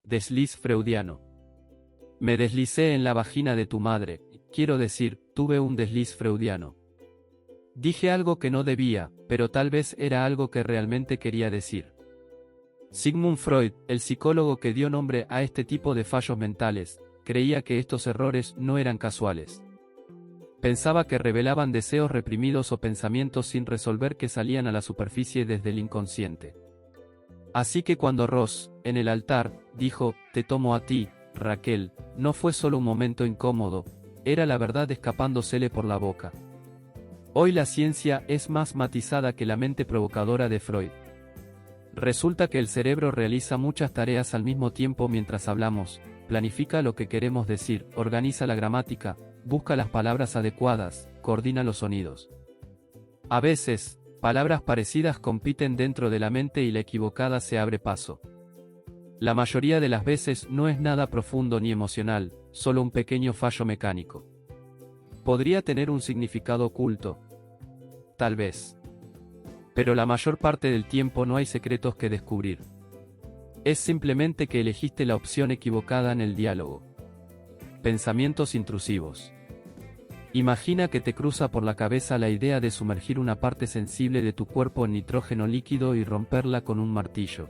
Desliz freudiano. Me deslicé en la vagina de tu madre, quiero decir, tuve un desliz freudiano. Dije algo que no debía, pero tal vez era algo que realmente quería decir. Sigmund Freud, el psicólogo que dio nombre a este tipo de fallos mentales, creía que estos errores no eran casuales. Pensaba que revelaban deseos reprimidos o pensamientos sin resolver que salían a la superficie desde el inconsciente. Así que cuando Ross, en el altar, dijo, "Te tomo a ti, Raquel", no fue solo un momento incómodo, era la verdad escapándosele por la boca. Hoy la ciencia es más matizada que la mente provocadora de Freud. Resulta que el cerebro realiza muchas tareas al mismo tiempo mientras hablamos, planifica lo que queremos decir, organiza la gramática, busca las palabras adecuadas, coordina los sonidos. A veces, palabras parecidas compiten dentro de la mente y la equivocada se abre paso. La mayoría de las veces no es nada profundo ni emocional, solo un pequeño fallo mecánico. Podría tener un significado oculto. Tal vez. Pero la mayor parte del tiempo no hay secretos que descubrir. Es simplemente que elegiste la opción equivocada en el diálogo. Pensamientos intrusivos. Imagina que te cruza por la cabeza la idea de sumergir una parte sensible de tu cuerpo en nitrógeno líquido y romperla con un martillo.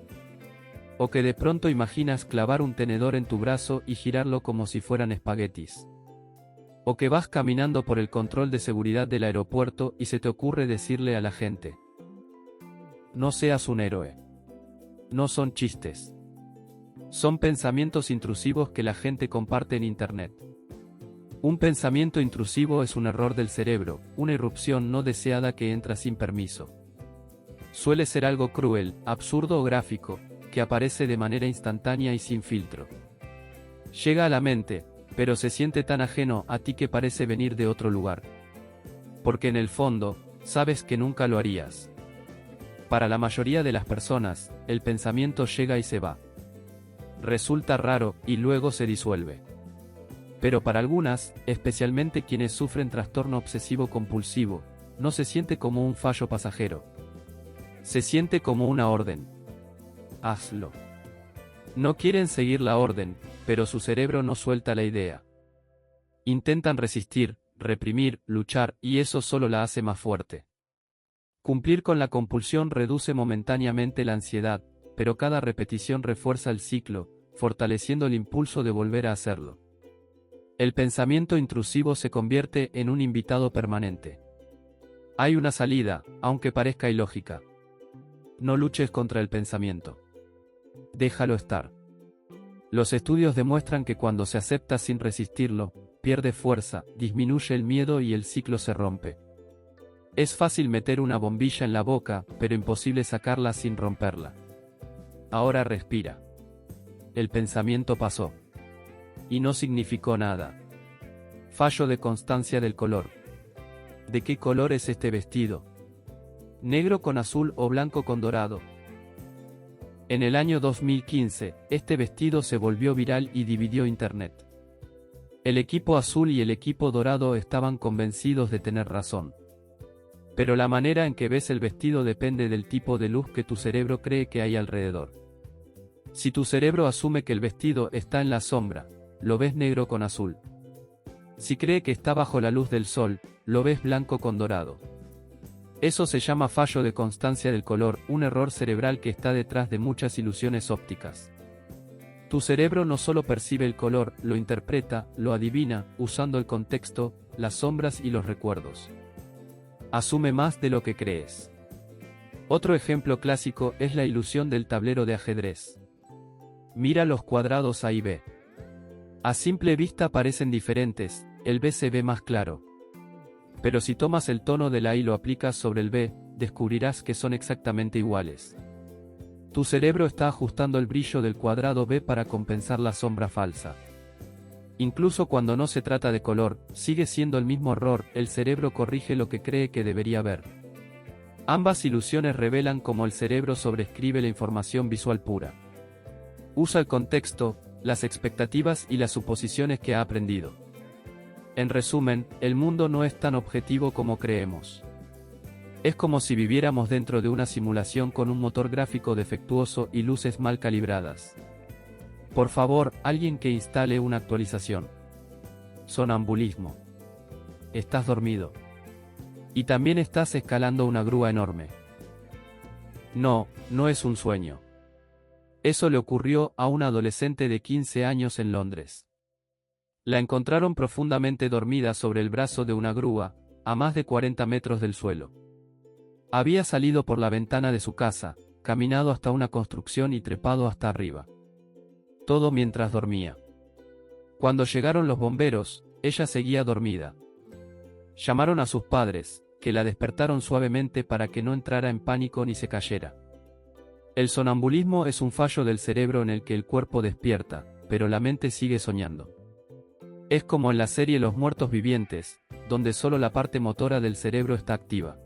O que de pronto imaginas clavar un tenedor en tu brazo y girarlo como si fueran espaguetis. O que vas caminando por el control de seguridad del aeropuerto y se te ocurre decirle a la gente: "No seas un héroe". No son chistes. Son pensamientos intrusivos que la gente comparte en Internet. Un pensamiento intrusivo es un error del cerebro, una irrupción no deseada que entra sin permiso. Suele ser algo cruel, absurdo o gráfico, que aparece de manera instantánea y sin filtro. Llega a la mente, pero se siente tan ajeno a ti que parece venir de otro lugar. Porque en el fondo, sabes que nunca lo harías. Para la mayoría de las personas, el pensamiento llega y se va. Resulta raro, y luego se disuelve. Pero para algunas, especialmente quienes sufren trastorno obsesivo-compulsivo, no se siente como un fallo pasajero. Se siente como una orden. Hazlo. No quieren seguir la orden, pero su cerebro no suelta la idea. Intentan resistir, reprimir, luchar, y eso solo la hace más fuerte. Cumplir con la compulsión reduce momentáneamente la ansiedad, pero cada repetición refuerza el ciclo, fortaleciendo el impulso de volver a hacerlo. El pensamiento intrusivo se convierte en un invitado permanente. Hay una salida, aunque parezca ilógica. No luches contra el pensamiento. Déjalo estar. Los estudios demuestran que cuando se acepta sin resistirlo, pierde fuerza, disminuye el miedo y el ciclo se rompe. Es fácil meter una bombilla en la boca, pero imposible sacarla sin romperla. Ahora respira. El pensamiento pasó. Y no significó nada. Fallo de constancia del color. ¿De qué color es este vestido? ¿Negro con azul o blanco con dorado? En el año 2015, este vestido se volvió viral y dividió Internet. El equipo azul y el equipo dorado estaban convencidos de tener razón. Pero la manera en que ves el vestido depende del tipo de luz que tu cerebro cree que hay alrededor. Si tu cerebro asume que el vestido está en la sombra, lo ves negro con azul. Si cree que está bajo la luz del sol, lo ves blanco con dorado. Eso se llama fallo de constancia del color, un error cerebral que está detrás de muchas ilusiones ópticas. Tu cerebro no solo percibe el color, lo interpreta, lo adivina, usando el contexto, las sombras y los recuerdos. Asume más de lo que crees. Otro ejemplo clásico es la ilusión del tablero de ajedrez. Mira los cuadrados A y B. A simple vista parecen diferentes, el B se ve más claro. Pero si tomas el tono del A y lo aplicas sobre el B, descubrirás que son exactamente iguales. Tu cerebro está ajustando el brillo del cuadrado B para compensar la sombra falsa. Incluso cuando no se trata de color, sigue siendo el mismo error, el cerebro corrige lo que cree que debería ver. Ambas ilusiones revelan cómo el cerebro sobreescribe la información visual pura. Usa el contexto, las expectativas y las suposiciones que ha aprendido. En resumen, el mundo no es tan objetivo como creemos. Es como si viviéramos dentro de una simulación con un motor gráfico defectuoso y luces mal calibradas. Por favor, alguien que instale una actualización. Sonambulismo. Estás dormido. Y también estás escalando una grúa enorme. No, no es un sueño. Eso le ocurrió a una adolescente de 15 años en Londres. La encontraron profundamente dormida sobre el brazo de una grúa, a más de 40 metros del suelo. Había salido por la ventana de su casa, caminado hasta una construcción y trepado hasta arriba. Todo mientras dormía. Cuando llegaron los bomberos, ella seguía dormida. Llamaron a sus padres, que la despertaron suavemente para que no entrara en pánico ni se cayera. El sonambulismo es un fallo del cerebro en el que el cuerpo despierta, pero la mente sigue soñando. Es como en la serie Los muertos vivientes, donde solo la parte motora del cerebro está activa.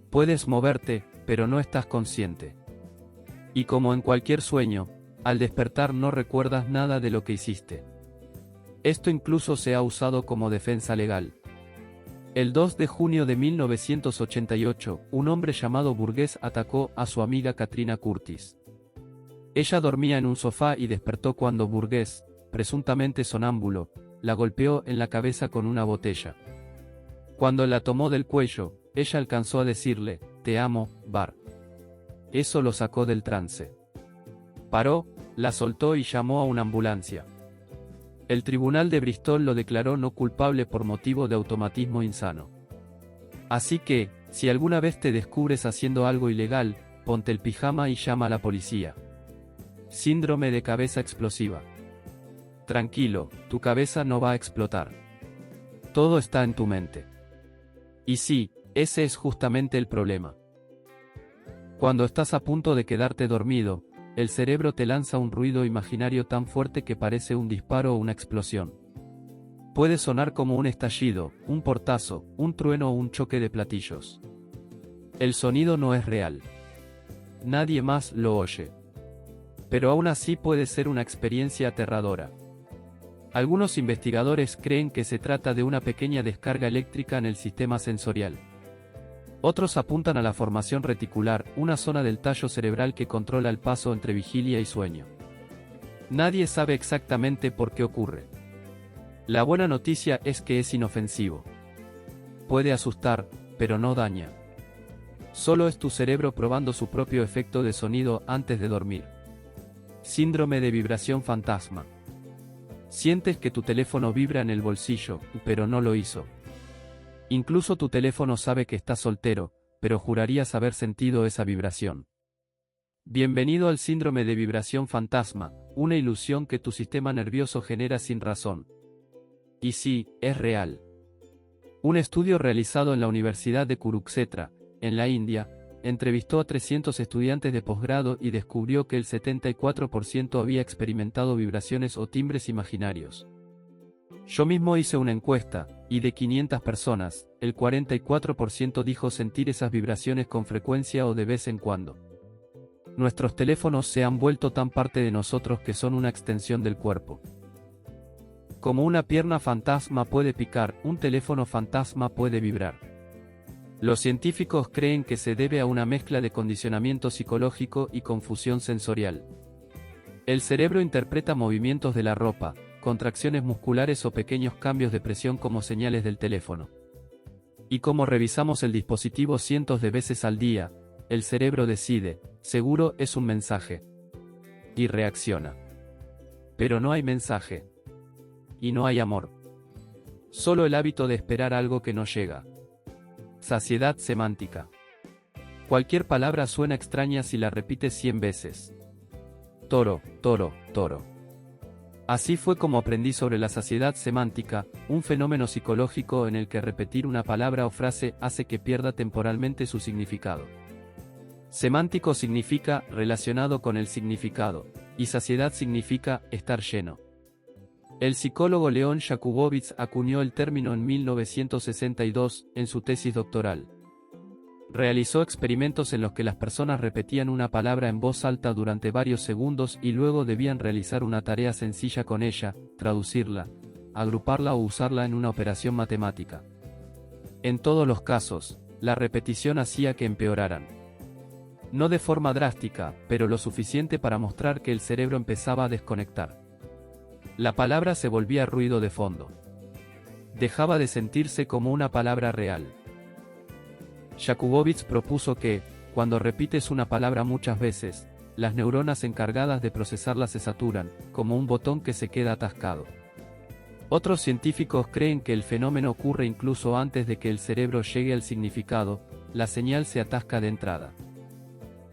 Puedes moverte, pero no estás consciente. Y como en cualquier sueño, al despertar no recuerdas nada de lo que hiciste. Esto incluso se ha usado como defensa legal. El 2 de junio de 1988, un hombre llamado Burgess atacó a su amiga Katrina Curtis. Ella dormía en un sofá y despertó cuando Burgess, presuntamente sonámbulo, la golpeó en la cabeza con una botella. Cuando la tomó del cuello, ella alcanzó a decirle, «Te amo, Bar». Eso lo sacó del trance. Paró, la soltó y llamó a una ambulancia. El tribunal de Bristol lo declaró no culpable por motivo de automatismo insano. Así que, si alguna vez te descubres haciendo algo ilegal, ponte el pijama y llama a la policía. Síndrome de cabeza explosiva. Tranquilo, tu cabeza no va a explotar. Todo está en tu mente. Y sí, ese es justamente el problema. Cuando estás a punto de quedarte dormido, el cerebro te lanza un ruido imaginario tan fuerte que parece un disparo o una explosión. Puede sonar como un estallido, un portazo, un trueno o un choque de platillos. El sonido no es real. Nadie más lo oye. Pero aún así puede ser una experiencia aterradora. Algunos investigadores creen que se trata de una pequeña descarga eléctrica en el sistema sensorial. Otros apuntan a la formación reticular, una zona del tallo cerebral que controla el paso entre vigilia y sueño. Nadie sabe exactamente por qué ocurre. La buena noticia es que es inofensivo. Puede asustar, pero no daña. Solo es tu cerebro probando su propio efecto de sonido antes de dormir. Síndrome de vibración fantasma. Sientes que tu teléfono vibra en el bolsillo, pero no lo hizo. Incluso tu teléfono sabe que estás soltero, pero jurarías haber sentido esa vibración. Bienvenido al síndrome de vibración fantasma, una ilusión que tu sistema nervioso genera sin razón. Y sí, es real. Un estudio realizado en la Universidad de Kurukshetra, en la India, entrevistó a 300 estudiantes de posgrado y descubrió que el 74% había experimentado vibraciones o timbres imaginarios. Yo mismo hice una encuesta, y de 500 personas, el 44% dijo sentir esas vibraciones con frecuencia o de vez en cuando. Nuestros teléfonos se han vuelto tan parte de nosotros que son una extensión del cuerpo. Como una pierna fantasma puede picar, un teléfono fantasma puede vibrar. Los científicos creen que se debe a una mezcla de condicionamiento psicológico y confusión sensorial. El cerebro interpreta movimientos de la ropa, contracciones musculares o pequeños cambios de presión como señales del teléfono. Y como revisamos el dispositivo cientos de veces al día, el cerebro decide, seguro es un mensaje. Y reacciona. Pero no hay mensaje. Y no hay amor. Solo el hábito de esperar algo que no llega. Saciedad semántica. Cualquier palabra suena extraña si la repites 100 veces. Toro, toro, toro. Así fue como aprendí sobre la saciedad semántica, un fenómeno psicológico en el que repetir una palabra o frase hace que pierda temporalmente su significado. Semántico significa relacionado con el significado, y saciedad significa estar lleno. El psicólogo León Jakubowicz acuñó el término en 1962, en su tesis doctoral. Realizó experimentos en los que las personas repetían una palabra en voz alta durante varios segundos y luego debían realizar una tarea sencilla con ella, traducirla, agruparla o usarla en una operación matemática. En todos los casos, la repetición hacía que empeoraran. No de forma drástica, pero lo suficiente para mostrar que el cerebro empezaba a desconectar. La palabra se volvía ruido de fondo. Dejaba de sentirse como una palabra real. Jakubowicz propuso que, cuando repites una palabra muchas veces, las neuronas encargadas de procesarla se saturan, como un botón que se queda atascado. Otros científicos creen que el fenómeno ocurre incluso antes de que el cerebro llegue al significado, la señal se atasca de entrada.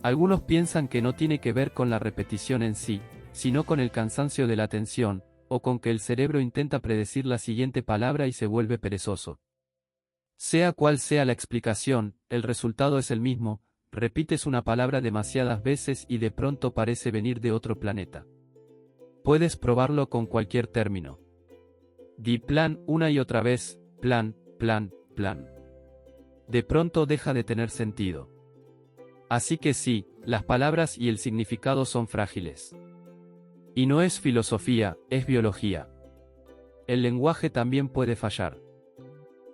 Algunos piensan que no tiene que ver con la repetición en sí, sino con el cansancio de la atención, o con que el cerebro intenta predecir la siguiente palabra y se vuelve perezoso. Sea cual sea la explicación, el resultado es el mismo: repites una palabra demasiadas veces y de pronto parece venir de otro planeta. Puedes probarlo con cualquier término. Di plan una y otra vez, plan, plan, plan. De pronto deja de tener sentido. Así que sí, las palabras y el significado son frágiles. Y no es filosofía, es biología. El lenguaje también puede fallar.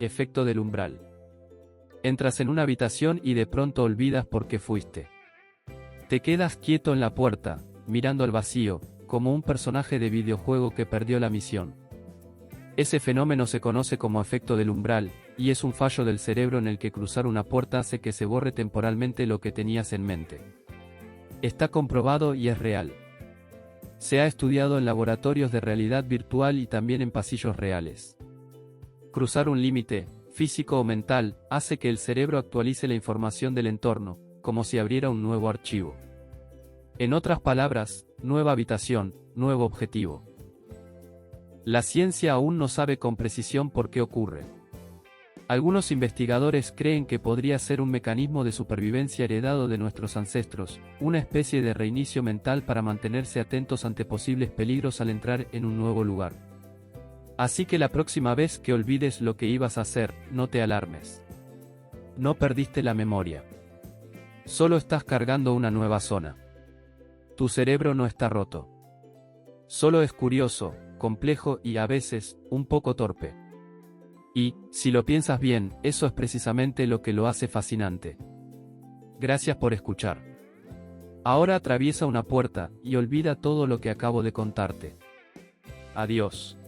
Efecto del umbral. Entras en una habitación y de pronto olvidas por qué fuiste. Te quedas quieto en la puerta, mirando al vacío, como un personaje de videojuego que perdió la misión. Ese fenómeno se conoce como efecto del umbral, y es un fallo del cerebro en el que cruzar una puerta hace que se borre temporalmente lo que tenías en mente. Está comprobado y es real. Se ha estudiado en laboratorios de realidad virtual y también en pasillos reales. Cruzar un límite, físico o mental, hace que el cerebro actualice la información del entorno, como si abriera un nuevo archivo. En otras palabras, nueva habitación, nuevo objetivo. La ciencia aún no sabe con precisión por qué ocurre. Algunos investigadores creen que podría ser un mecanismo de supervivencia heredado de nuestros ancestros, una especie de reinicio mental para mantenerse atentos ante posibles peligros al entrar en un nuevo lugar. Así que la próxima vez que olvides lo que ibas a hacer, no te alarmes. No perdiste la memoria. Solo estás cargando una nueva zona. Tu cerebro no está roto. Solo es curioso, complejo y a veces, un poco torpe. Y, si lo piensas bien, eso es precisamente lo que lo hace fascinante. Gracias por escuchar. Ahora atraviesa una puerta, y olvida todo lo que acabo de contarte. Adiós.